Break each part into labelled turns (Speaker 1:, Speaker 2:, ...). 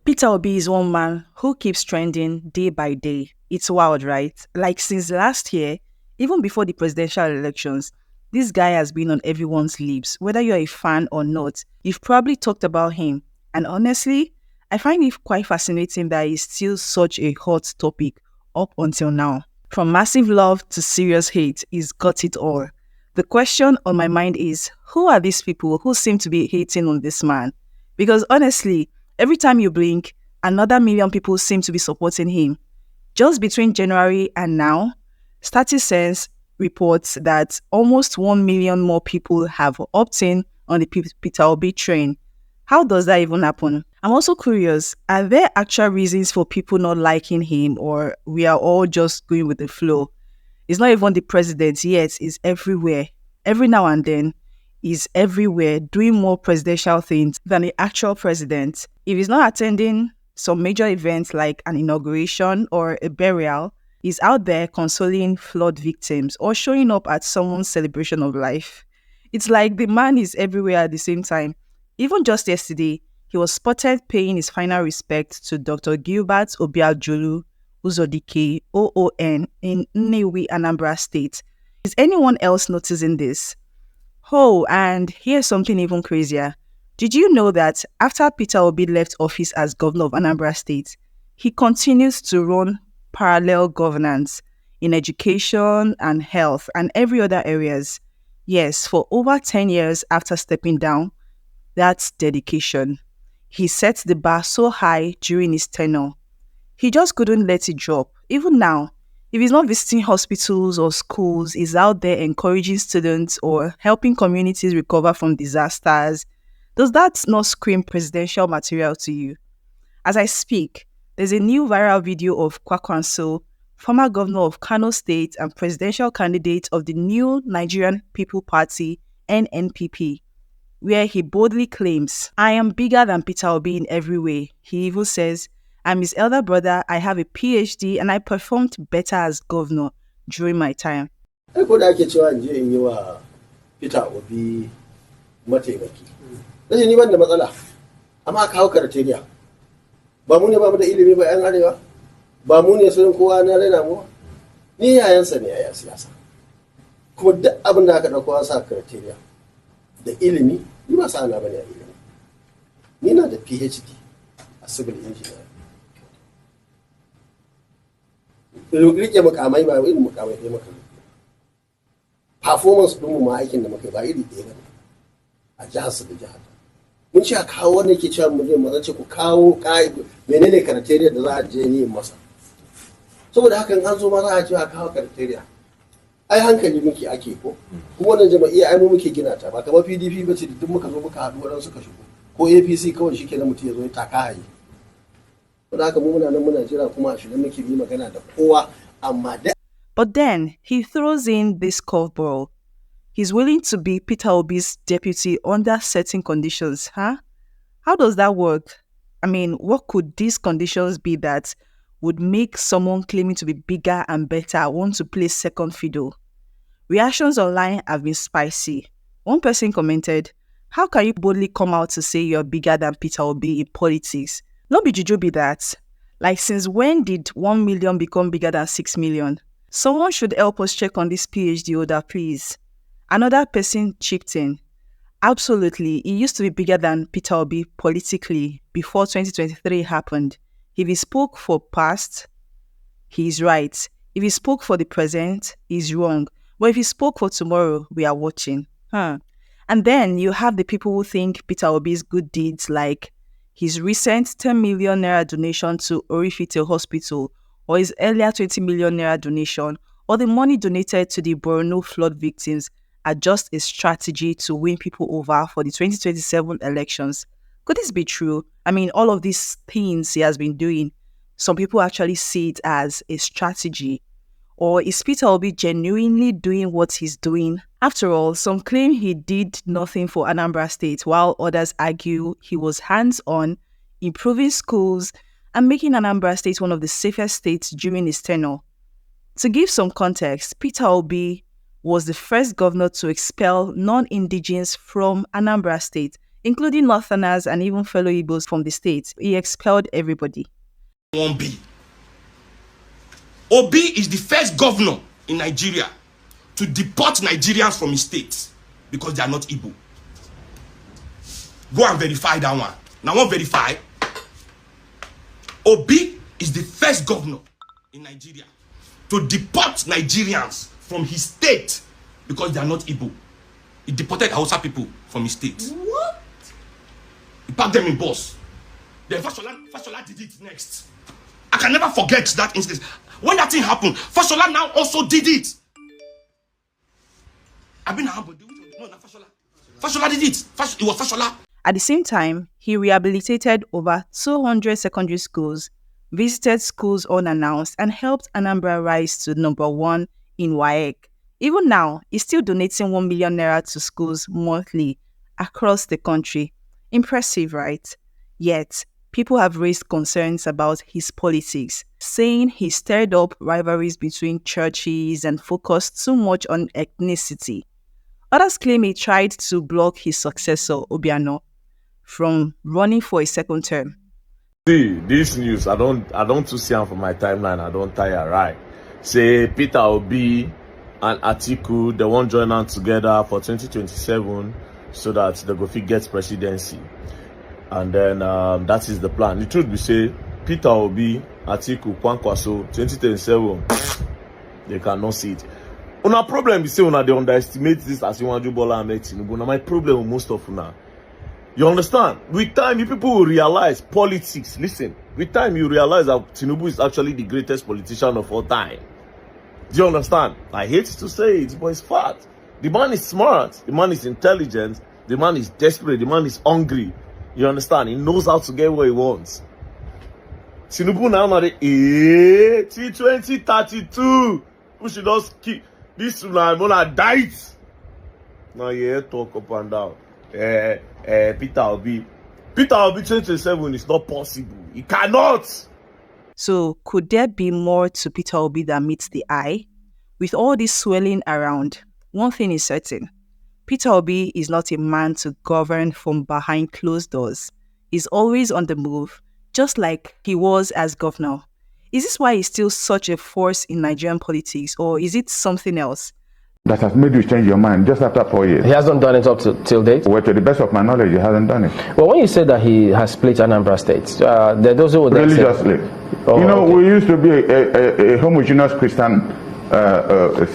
Speaker 1: Peter Obi is one man who keeps trending day by day. It's wild, right? Like since last year, even before the presidential elections, this guy has been on everyone's lips. Whether you're a fan or not, you've probably talked about him. And honestly, I find it quite fascinating that he's still such a hot topic up until now. From massive love to serious hate, he's got it all. The question on my mind is, who are these people who seem to be hating on this man? Because honestly, every time you blink, another million people seem to be supporting him. Just between January and now, StatusSense reports that almost 1 million more people have opted in on the Peter Obi train. How does that even happen? I'm also curious, are there actual reasons for people not liking him, or we are all just going with the flow? It's not even the president yet, it's everywhere. Every now and then, he's everywhere doing more presidential things than the actual president. If he's not attending some major events like an inauguration or a burial, he's out there consoling flood victims or showing up at someone's celebration of life. It's like the man is everywhere at the same time. Even just yesterday, he was spotted paying his final respect to Dr. Gilbert Obiajulu Uzodike, OON, in Nnewi, Anambra State. Is anyone else noticing this? Oh, and here's something even crazier. Did you know that after Peter Obi left office as governor of Anambra State, he continues to run parallel governance in education and health and every other areas? Yes, for over 10 years after stepping down, that's dedication. He set the bar so high during his tenure. He just couldn't let it drop. Even now, if he's not visiting hospitals or schools, he's out there encouraging students or helping communities recover from disasters. Does that not scream presidential material to you? As I speak, there's a new viral video of Kwakwanso, former governor of Kano State and presidential candidate of the new Nigerian People Party, NNPP, where he boldly claims, "I am bigger than Peter Obi in every way." He even says, "I'm his elder brother, I have a PhD, and I performed better as governor during my time."
Speaker 2: Ai ko da ake cewa in je in yi wa Peter Obi mataimaki. Nace ni ban da matsala. Amma kawo criteria. Ba mu ne ba mu da ilimi ba yan arewa. Ba mu ne sun kowa na raina mu. Ni yayansa ne yayin siyasa. Kuma duk abin da aka dauko an sa criteria. Da ilimi, ni ba sa ana bane a ilimi. Ni na da PhD a civil engineering. Rike mukamai ba irin mukamai ɗaya maka. Performance ɗinmu ma aikin da muka ba iri ɗaya ba a jihar su da jihar. Mun ce a kawo wanda ke cewa mu je mu zace ku kawo menene criteria da za a je ni masa. Saboda hakan an zo ma za a ce a kawo criteria. Ai hankali muke ake ko kuma wannan jama'iyya ai mu muke gina ta ba kamar PDP ba ce duk muka zo muka haɗu waɗansu suka shigo ko APC kawai shi kenan mutum ya zo ya taka haye.
Speaker 1: But then he throws in this curveball. He's willing to be Peter Obi's deputy under certain conditions, huh? How does that work? I mean, what could these conditions be that would make someone claiming to be bigger and better want to play second fiddle? Reactions online have been spicy. One person commented, "How can you boldly come out to say you're bigger than Peter Obi in politics? No be juju be that. Like, since when did 1 million become bigger than 6 million? Someone should help us check on this PhD holder, please." Another person chipped in. Absolutely, he used to be bigger than Peter Obi politically before 2023 happened. If he spoke for past, he's right. If he spoke for the present, he's wrong. But if he spoke for tomorrow, we are watching. And then you have the people who think Peter Obi's good deeds, like his recent 10 million naira donation to Orifite Hospital, or his earlier 20 million naira donation, or the money donated to the Borno flood victims, are just a strategy to win people over for the 2027 elections. Could this be true? I mean, all of these things he has been doing, some people actually see it as a strategy. Or is Peter Obi genuinely doing what he's doing? After all, some claim he did nothing for Anambra State, while others argue he was hands-on, improving schools, and making Anambra State one of the safest states during his tenure. To give some context, Peter Obi was the first governor to expel non-indigenes from Anambra State including Northerners and even fellow Igbos from the state. He expelled everybody.
Speaker 3: Obi is the first governor in Nigeria to deport Nigerians from his state because they are not Igbo. Go and verify that one. Now, one verify. Obi is the first governor in Nigeria to deport Nigerians from his state because they are not Igbo. He deported Hausa people from his state. What? He packed them in bus. Then Fashola did it next. I can never forget that instance. When that thing happened, Fashola now also did it. I've been humble. No, not Fashola. Fashola did it. It was Fashola.
Speaker 1: At the same time, he rehabilitated over 200 secondary schools, visited schools unannounced, and helped Anambra rise to #1 in WAEC. Even now, he's still donating 1 million naira to schools monthly across the country. Impressive, right? Yet, people have raised concerns about his politics, saying he stirred up rivalries between churches and focused too much on ethnicity. Others claim he tried to block his successor, Obiano, from running for a second term.
Speaker 4: See, this news, I don't too see them for my timeline. I don't tire, right? Say Peter Obi and Atiku, they won't join hands together for 2027 so that they go fit get presidency. And then that is the plan. The truth be say, Peter Obi, Atiku, Kwankwaso, 2027, they cannot see it. Una problem is say una they underestimate this as you want to do Bola Ahmed Tinubu. Now my problem with most of una. You understand? With time, you people will realize politics. Listen, with time, you realize that Tinubu is actually the greatest politician of all time. Do you understand? I hate to say it, but it's fact. The man is smart. The man is intelligent. The man is desperate. The man is hungry. You understand? He knows how to get what he wants. Tinubu now married 2032. We should just keep this one. I'm gonna die. Now yeah, talk up and down. Peter Obi 2027 is not possible. It cannot.
Speaker 1: So could there be more to Peter Obi than meets the eye? With all this swelling around, one thing is certain. Peter Obi is not a man to govern from behind closed doors. He's always on the move, just like he was as governor. Is this why he's still such a force in Nigerian politics, or is it something else?
Speaker 5: That has made you change your mind just after 4 years.
Speaker 6: He hasn't done it up till date?
Speaker 5: Well, to the best of my knowledge, he hasn't done it.
Speaker 6: Well, when you say that he has split Anambra State, there are those who would
Speaker 5: religiously.
Speaker 6: Oh,
Speaker 5: you know,
Speaker 6: okay.
Speaker 5: We used to be a homogeneous Christian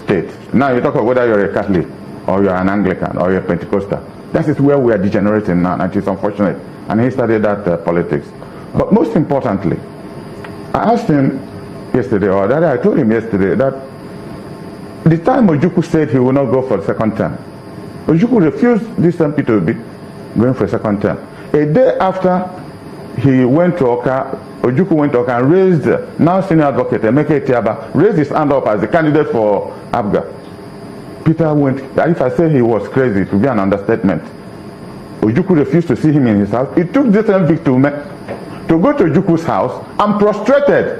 Speaker 5: state. Now you talk about whether you're a Catholic, or you're an Anglican, or you're a Pentecostal. That is where we are degenerating now, and it's unfortunate. And he started that politics. But most importantly, I asked him yesterday, or that I told him yesterday, that the time Ojukwu said he will not go for a second term, Ojukwu refused this time Peter Obi going for a second term. A day after he went to Oka, Ojukwu went to Oka and raised, now senior advocate Emeka Etiaba, raised his hand up as a candidate for Abga. Peter went, if I say he was crazy, it would be an understatement. Ojukwu refused to see him in his house. He took this victim to go to Ojukwu's house and prostrated.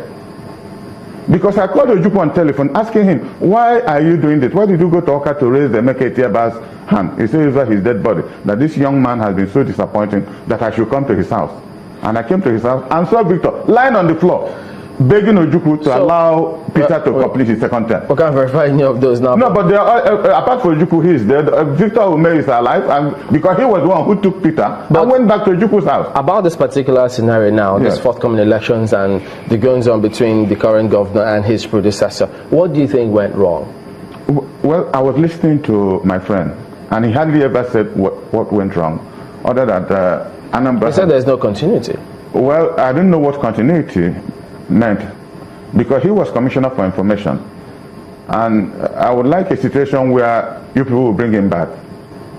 Speaker 5: Because I called Ojukwu on telephone asking him, why are you doing this? Why did you go to Oka to raise the Emeka Etiaba's hand? He said it was his dead body. That this young man has been so disappointing that I should come to his house. And I came to his house and saw Victor lying on the floor, begging Ojukwu to allow Peter to complete his second term.
Speaker 6: We can't verify any of those now.
Speaker 5: No, but they are, apart from Ojukwu, he is dead. Victor Ume is alive, and because he was the one who took Peter and went back to Ojukwu's house.
Speaker 6: About this particular scenario now,
Speaker 5: Yes.
Speaker 6: these forthcoming elections and the goings on between the current governor and his predecessor, what do you think went wrong?
Speaker 5: Well, I was listening to my friend, and he hardly ever said what went wrong, other than Anambra.
Speaker 6: He said there's no continuity.
Speaker 5: Well, I didn't know what continuity meant, because he was Commissioner for Information, and I would like a situation where you people will bring him back,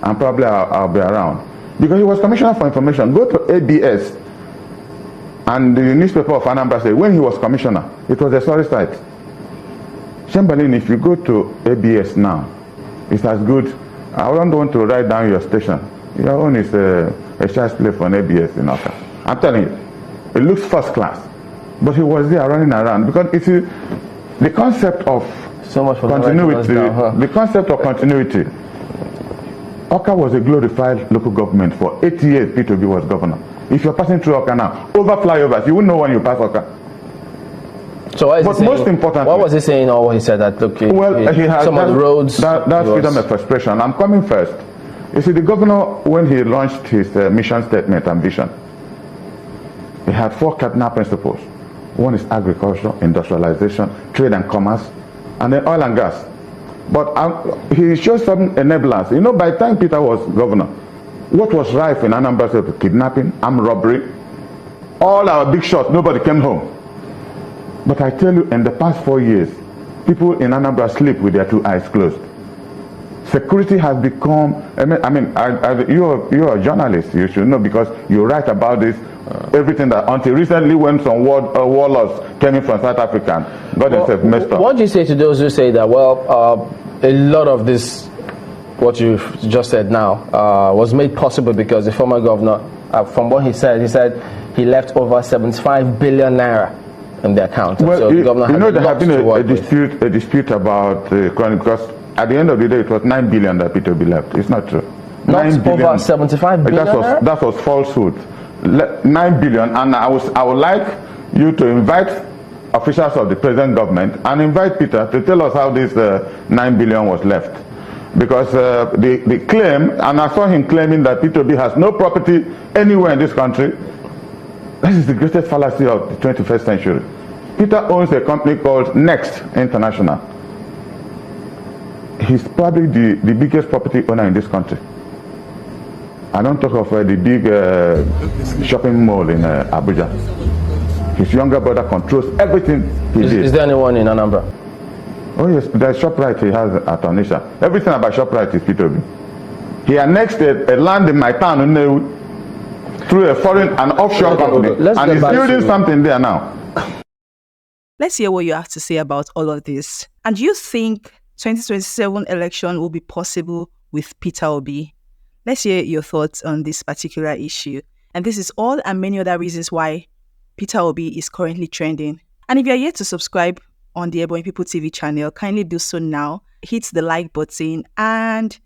Speaker 5: and probably I'll be around, because he was Commissioner for Information. Go to ABS and the newspaper of Anambra State, when he was Commissioner, it was a sorry sight. Chamberlain, if you go to ABS now, it's as good. I don't want to write down your station. Your own is a child's play for an ABS in Oka. I'm telling you, it looks first class. But he was there running around, because it's the concept of
Speaker 6: So much for
Speaker 5: continuity. The concept of continuity Oka was a glorified local government for 8 years. P2B was governor. If you're passing through Oka now, over flyovers, you won't know when you pass Oka.
Speaker 6: So what is
Speaker 5: But most importantly,
Speaker 6: what was he saying? Or he said that look,
Speaker 5: he has
Speaker 6: some of the roads.
Speaker 5: That's freedom of expression. I'm coming first. You see, the governor, when he launched his mission statement and vision, he had 4 cardinal principles. One is agriculture, industrialization, trade and commerce, and then oil and gas. But he showed some enablers. You know, by the time Peter was governor, what was rife in Anambra State? Kidnapping, armed robbery, all our big shots, nobody came home. But I tell you, in the past 4 years, people in Anambra sleep with their 2 eyes closed. Security has become, you're a journalist, you should know, because you write about this, everything that, until recently when some warlords came in from South Africa and got themselves messed up.
Speaker 6: What do you say to those who say that, well, a lot of this, what you've just said now, was made possible because the former governor, from what he said he left over 75 billion naira in the account.
Speaker 5: Well,
Speaker 6: so the governor
Speaker 5: there have been a dispute about because at the end of the day, it was 9 billion that P2B left. It's not true.
Speaker 6: Not over 75 billion.
Speaker 5: That was falsehood. 9 billion, and I would like you to invite officials of the present government and invite Peter to tell us how this 9 billion was left. Because the claim, and I saw him claiming that P2B has no property anywhere in this country. This is the greatest fallacy of the 21st century. Peter owns a company called Next International. He's probably the biggest property owner in this country. I don't talk of the big shopping mall in Abuja. His younger brother controls everything he did.
Speaker 6: Is there anyone in Anambra?
Speaker 5: Oh yes, there's ShopRite he has at Onisha. Everything about ShopRite is P2B. He annexed a land in my town through a foreign and offshore company. And he's building something there now.
Speaker 1: Let's hear what you have to say about all of this. And do you think 2027 election will be possible with Peter Obi? Let's hear your thoughts on this particular issue. And this is all and many other reasons why Peter Obi is currently trending. And if you're yet to subscribe on the Ebonyi People TV channel, kindly do so now. Hit the like button and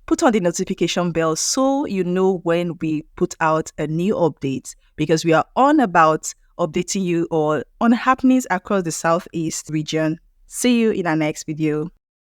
Speaker 1: put on the notification bell so you know when we put out a new update, because we are on about updating you all on happenings across the Southeast region. See you in our next video.